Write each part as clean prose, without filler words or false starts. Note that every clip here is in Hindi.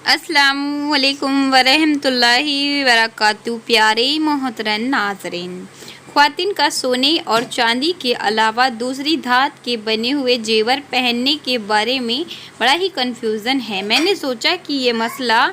अस्सलामुअलैकुम वरहमतुल्लाहि वबरकातुहू। प्यारे मोहतरम नाज़रीन, ख्वातीन का सोने और चांदी के अलावा दूसरी धात के बने हुए जेवर पहनने के बारे में बड़ा ही कन्फ्यूज़न है। मैंने सोचा कि ये मसला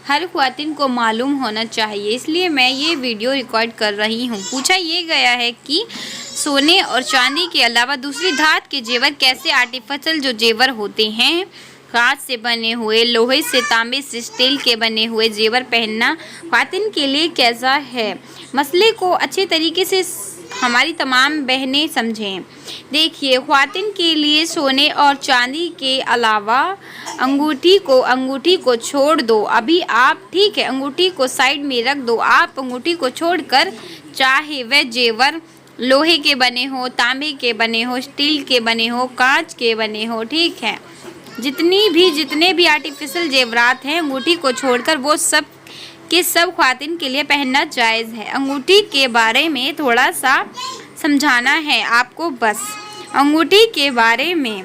हर ख्वातीन को मालूम होना चाहिए, इसलिए मैं ये वीडियो रिकॉर्ड कर रही हूँ। पूछा ये गया है कि सोने और चांदी के अलावा दूसरी धात के जेवर कैसे आर्टिफिशियल जो जेवर होते हैं, कांच से बने हुए, लोहे से, तांबे से, स्टील के बने हुए जेवर पहनना ख्वातीन के लिए कैसा है। मसले को अच्छे तरीके से हमारी तमाम बहनें समझें। देखिए, ख्वातीन के लिए सोने और चांदी के अलावा अंगूठी को छोड़ दो। अभी आप ठीक है, अंगूठी को साइड में रख दो। आप अंगूठी को छोड़कर चाहे वह जेवर लोहे के बने हो, तांबे के बने हो, स्टील के बने हो, कांच के बने हो, ठीक है, जितने भी आर्टिफिशियल जेवरात हैं, अंगूठी को छोड़कर वो सब के सब ख्वातीन के लिए पहनना जायज़ है। अंगूठी के बारे में थोड़ा सा समझाना है आपको बस। अंगूठी के बारे में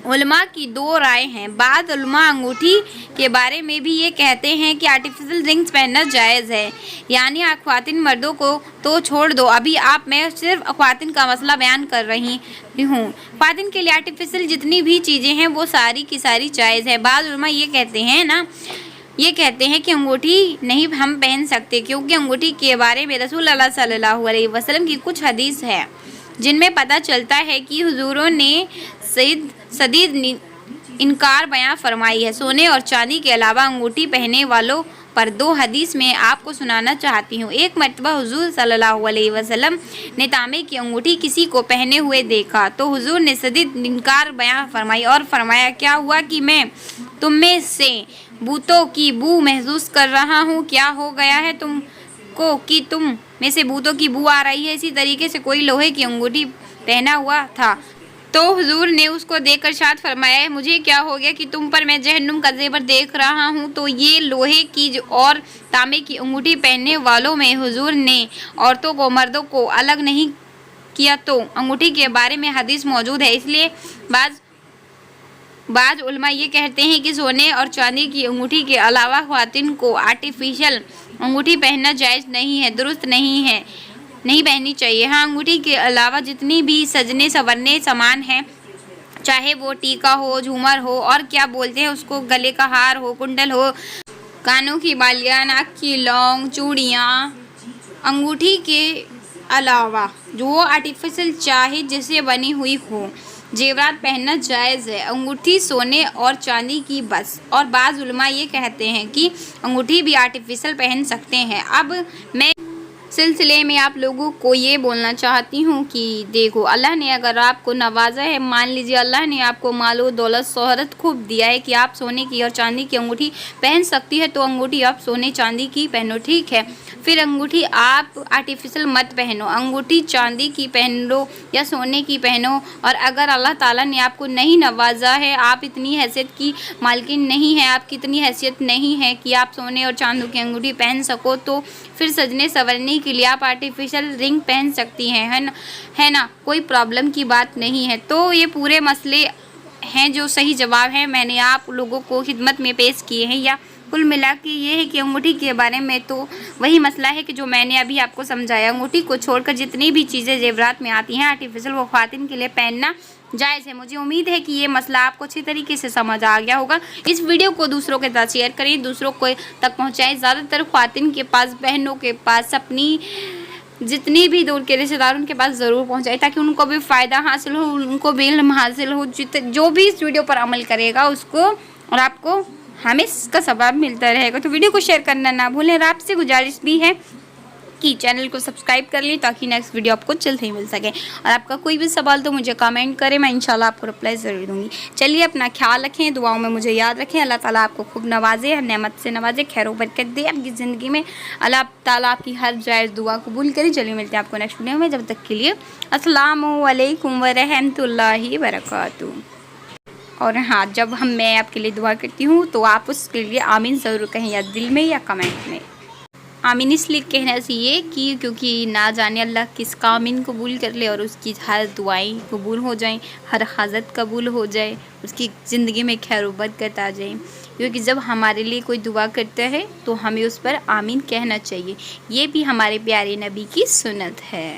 उलमा की दो राय हैं। बाद उलमा अंगूठी के बारे में भी ये कहते हैं कि आर्टिफिशियल रिंग्स पहनना जायज़ है, यानी ख्वातीन मर्दों को तो छोड़ दो। अभी मैं सिर्फ ख्वातीन का मसला बयान कर रही हूँ। ख्वातीन के लिए आर्टिफिशियल जितनी भी चीज़ें हैं वो सारी की सारी जायज़ है। बाद उलमा ये कहते हैं कि अंगूठी नहीं हम पहन सकते, क्योंकि अंगूठी के बारे में रसूल अल्लाह सल्लल्लाहु अलैहि वसल्लम की कुछ हदीस है जिनमें पता चलता है कि हुजूरों ने सदीद इनकार बयां फरमाई है। सोने और चांदी के अलावा अंगूठी पहनने वालों पर दो हदीस में आपको सुनाना चाहती हूँ। एक मरतबा हुजूर सल्लल्लाहु अलैहि वसल्लम ने तांबे की अंगूठी किसी को पहने हुए देखा तो हुजूर ने सदीद इनकार बयां फरमाई और फरमाया, क्या हुआ कि मैं तुम में से बूतों की बू महसूस कर रहा हूँ? क्या हो गया है तुमको कि तुम में से बूतों की बू आ रही है? इसी तरीके से कोई लोहे की अंगूठी पहना हुआ था तो हुजूर ने उसको देखकर इरशाद फरमाया, मुझे क्या हो गया कि तुम पर मैं जहन्नुम का जेवर देख रहा हूँ। तो ये लोहे की और तांबे की अंगूठी पहनने वालों में हुजूर ने औरतों को मर्दों को अलग नहीं किया। तो अंगूठी के बारे में हदीस मौजूद है, इसलिए बाज उलमा ये कहते हैं कि सोने और चांदी की अंगूठी के अलावा ख्वातीन को आर्टिफिशियल अंगूठी पहनना जायज़ नहीं है, दुरुस्त नहीं पहननी चाहिए। हाँ, अंगूठी के अलावा जितनी भी सजने संवरने सामान हैं, चाहे वो टीका हो, झूमर हो, और क्या बोलते हैं उसको, गले का हार हो, कुंडल हो, कानों की बालियाँ, नाक की लौंग, चूड़ियाँ, अंगूठी के अलावा जो आर्टिफिशियल चाहे जिससे बनी हुई हो जेवरात पहनना जायज़ है। अंगूठी सोने और चांदी की बस। और बाज़ उलमा ये कहते हैं कि अंगूठी भी आर्टिफिशियल पहन सकते हैं। अब मैं सिलसिले में आप लोगों को ये बोलना चाहती हूँ कि देखो, अल्लाह ने अगर आपको नवाजा है, मान लीजिए अल्लाह ने आपको मालो दौलत शोहरत खूब दिया है कि आप सोने की और चांदी की अंगूठी पहन सकती है, तो अंगूठी आप सोने चांदी की पहनो, ठीक है। फिर अंगूठी आप आर्टिफिशियल मत पहनो, अंगूठी चांदी की पहन लो या सोने की पहनो। और अगर अल्लाह ताला ने आपको नहीं नवाजा है, आप इतनी हैसियत की मालकिन नहीं है, आपकी इतनी हैसियत नहीं है कि आप सोने और चांदी की अंगूठी पहन सको, तो फिर सजने संवरने के लिए आप आर्टिफिशियल रिंग पहन सकती हैं, है ना, कोई प्रॉब्लम की बात नहीं है। तो ये पूरे मसले हैं जो सही जवाब हैं मैंने आप लोगों को खिदमत में पेश किए हैं। या कुल मिला के ये है कि अंगूठी के बारे में तो वही मसला है कि जो मैंने अभी आपको समझाया। अंगूठी को छोड़कर जितनी भी चीज़ें जेवरात में आती हैं आर्टिफिशियल, वो ख्वातीन के लिए पहनना जायज़ है। मुझे उम्मीद है कि ये मसला आपको अच्छी तरीके से समझ आ गया होगा। इस वीडियो को दूसरों के साथ शेयर करें, दूसरों को तक पहुँचाएँ। ज़्यादातर ख्वातीन के पास, बहनों के पास, अपनी जितनी भी दूर के रिश्तेदार उनके पास ज़रूर पहुंचाए, ताकि उनको भी फ़ायदा हासिल हो, उनको भी इल्म हासिल हो। जो भी इस वीडियो पर अमल करेगा उसको और आपको हमें इसका सवाब मिलता रहेगा। तो वीडियो को शेयर करना ना भूलें। और आपसे गुजारिश भी है कि चैनल को सब्सक्राइब कर लें ताकि नेक्स्ट वीडियो आपको जल्द ही मिल सके। और आपका कोई भी सवाल तो मुझे कमेंट करें, मैं इंशाल्लाह आपको रिप्लाई ज़रूर दूंगी। चलिए, अपना ख्याल रखें, दुआओं में मुझे याद रखें। अल्लाह ताला आपको खूब नवाजे, हर नेमत से नवाजे, खैर बरकत दे आपकी ज़िंदगी में। अल्लाह ताला आपकी हर जायज़ दुआ कबूल करें। चलिए, मिलते हैं आपको नेक्स्ट वीडियो में। जब तक के लिए अस्सलामु अलैकुम वरहमतुल्लाहि वबरकातुहू। और हाँ, जब मैं आपके लिए दुआ करती हूँ तो आप उसके लिए आमीन ज़रूर कहें, या दिल में या कमेंट में। आमीन इसलिए कहना चाहिए कि क्योंकि ना जाने अल्लाह किसका आमीन कबूल कर ले और उसकी हर दुआएं कबूल हो जाएं, हर हाजत कबूल हो जाए, उसकी ज़िंदगी में खैर बरकत आ जाए। क्योंकि जब हमारे लिए कोई दुआ करता है तो हमें उस पर आमीन कहना चाहिए। ये भी हमारे प्यारे नबी की सुन्नत है।